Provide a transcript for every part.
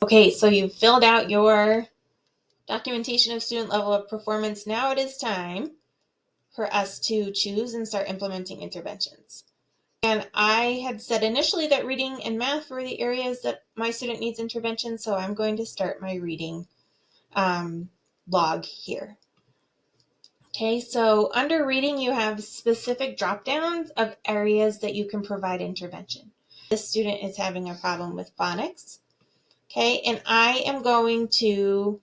Okay, so you've filled out your documentation of student level of performance. Now it is time for us to choose and start implementing interventions. And I had said initially that reading and math were the areas that my student needs intervention, so I'm going to start my reading log here. Okay, so under reading, you have specific drop downs of areas that you can provide intervention. This student is having a problem with phonics. Okay, and I am going to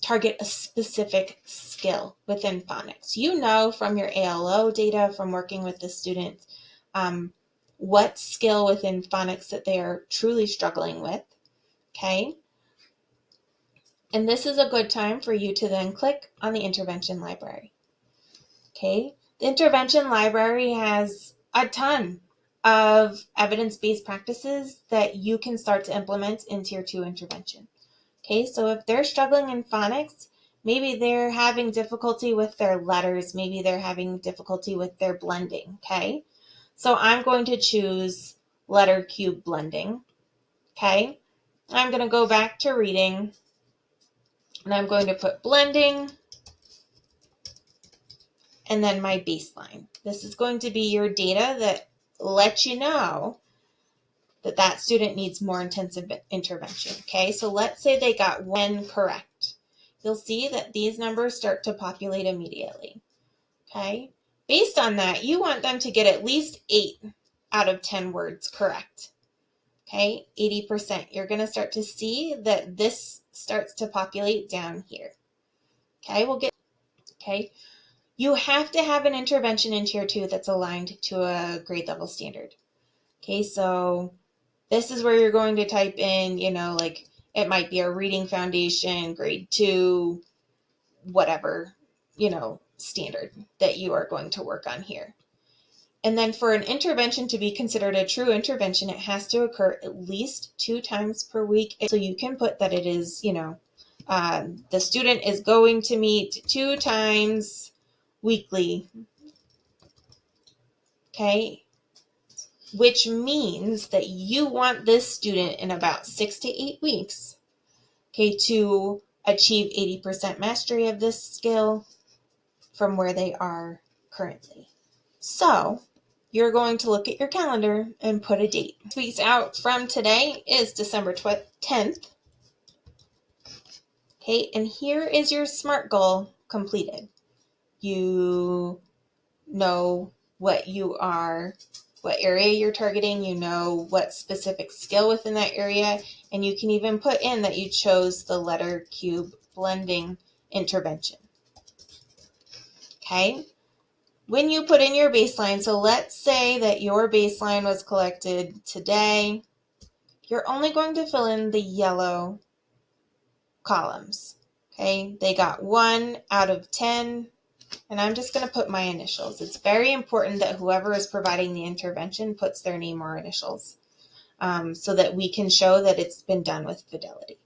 target a specific skill within phonics. You know from your ALO data, from working with the students, what skill within phonics that they are truly struggling with. Okay, and this is a good time for you to then click on the intervention library. Okay, the intervention library has a ton of evidence-based practices that you can start to implement in Tier 2 intervention. Okay, so if they're struggling in phonics, maybe they're having difficulty with their letters, maybe they're having difficulty with their blending, okay? So I'm going to choose letter cube blending, okay? I'm going to go back to reading, and I'm going to put blending, and then my baseline. This is going to be your data that lets you know that that student needs more intensive intervention, okay? So let's say they got one correct. You'll see that these numbers start to populate immediately, okay? Based on that, you want them to get at least 8 out of 10 words correct, okay? 80%. You're going to start to see that this starts to populate down here, okay? Okay? You have to have an intervention in Tier 2 that's aligned to a grade level standard, okay? So this is where you're going to type in, like it might be a reading foundation, grade 2, whatever, standard that you are going to work on here. And then for an intervention to be considered a true intervention, it has to occur at least 2 times per week. So you can put that it is, the student is going to meet 2 times weekly. Okay. Which means that you want this student in about 6 to 8 weeks, okay, to achieve 80% mastery of this skill from where they are currently. So you're going to look at your calendar and put a date. Weeks out from today is December 10th. Okay, and here is your SMART goal completed. You know what area you're targeting, you know what specific skill within that area, and you can even put in that you chose the letter cube blending intervention. Okay, when you put in your baseline, so let's say that your baseline was collected today, you're only going to fill in the yellow columns. Okay, they got 1 out of 10. And I'm just going to put my initials. It's very important that whoever is providing the intervention puts their name or initials so that we can show that it's been done with fidelity.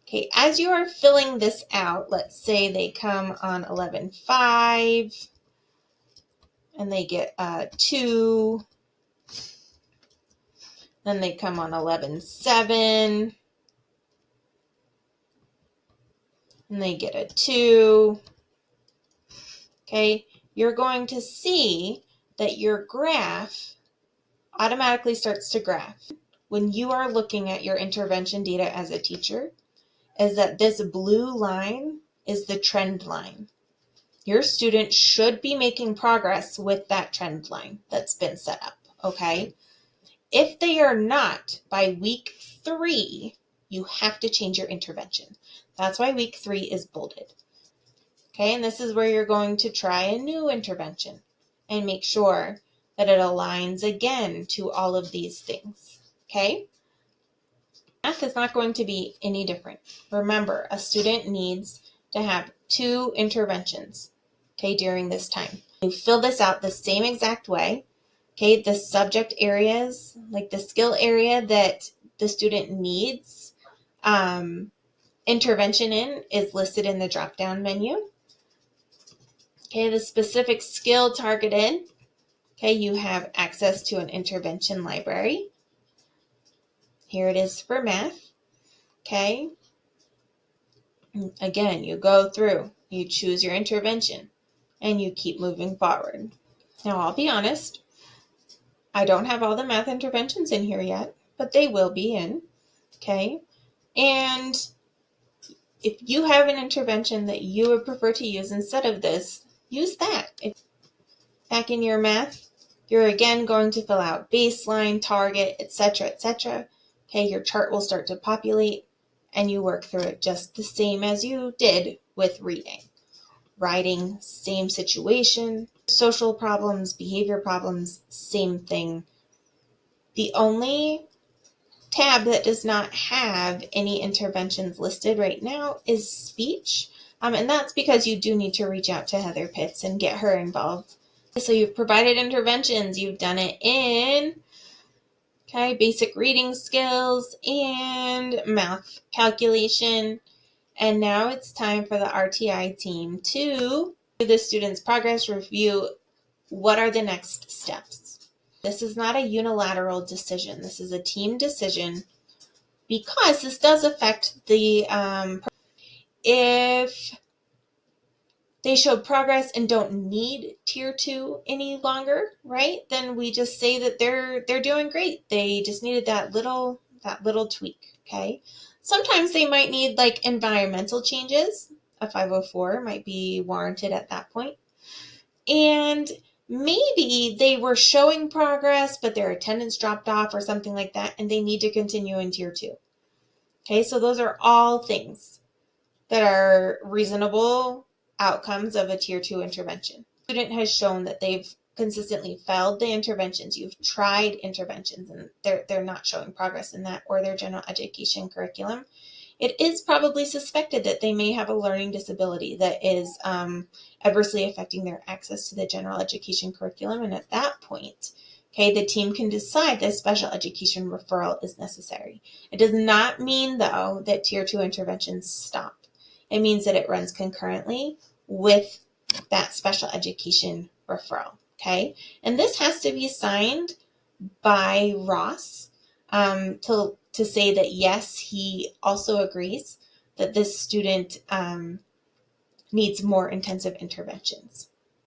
Okay, as you are filling this out, let's say they come on 11.5 and they get a 2. Then they come on 11.7 and they get a 2. Okay, you're going to see that your graph automatically starts to graph when you are looking at your intervention data as a teacher, is that this blue line is the trend line. Your student should be making progress with that trend line that's been set up, okay? If they are not, by week 3, you have to change your intervention. That's why week 3 is bolded. Okay, and this is where you're going to try a new intervention and make sure that it aligns again to all of these things, okay? Math is not going to be any different. Remember, a student needs to have 2 interventions, okay, during this time. You fill this out the same exact way, okay? The subject areas, like the skill area that the student needs intervention in is listed in the drop-down menu. Okay, the specific skill targeted, okay, you have access to an intervention library. Here it is for math. Okay? Again, you go through, you choose your intervention, and you keep moving forward. Now, I'll be honest, I don't have all the math interventions in here yet, but they will be in. Okay? And if you have an intervention that you would prefer to use instead of this, use that. Back in your math, you're again going to fill out baseline, target, etc., etc. Okay, your chart will start to populate and you work through it just the same as you did with reading. Writing, same situation. Social problems, behavior problems, same thing. The only tab that does not have any interventions listed right now is speech. And that's because you do need to reach out to Heather Pitts and get her involved. So you've provided interventions, you've done it in basic reading skills and math calculation. And now it's time for the RTI team to do the student's progress review. What are the next steps? This is not a unilateral decision. This is a team decision because this does affect the, if they showed progress and don't need tier 2 any longer, right? Then we just say that they're doing great. They just needed that little tweak, okay? Sometimes they might need like environmental changes. A 504 might be warranted at that point. And maybe they were showing progress, but their attendance dropped off or something like that, and they need to continue in tier 2. Okay, so those are all things that are reasonable outcomes of a tier 2 intervention. The student has shown that they've consistently failed the interventions. You've tried interventions and they're not showing progress in that or their general education curriculum. It is probably suspected that they may have a learning disability that is adversely affecting their access to the general education curriculum. And at that point, the team can decide that special education referral is necessary. It does not mean, though, that tier 2 interventions stop. It means that it runs concurrently with that special education referral, okay? And this has to be signed by Ross to say that, yes, he also agrees that this student needs more intensive interventions.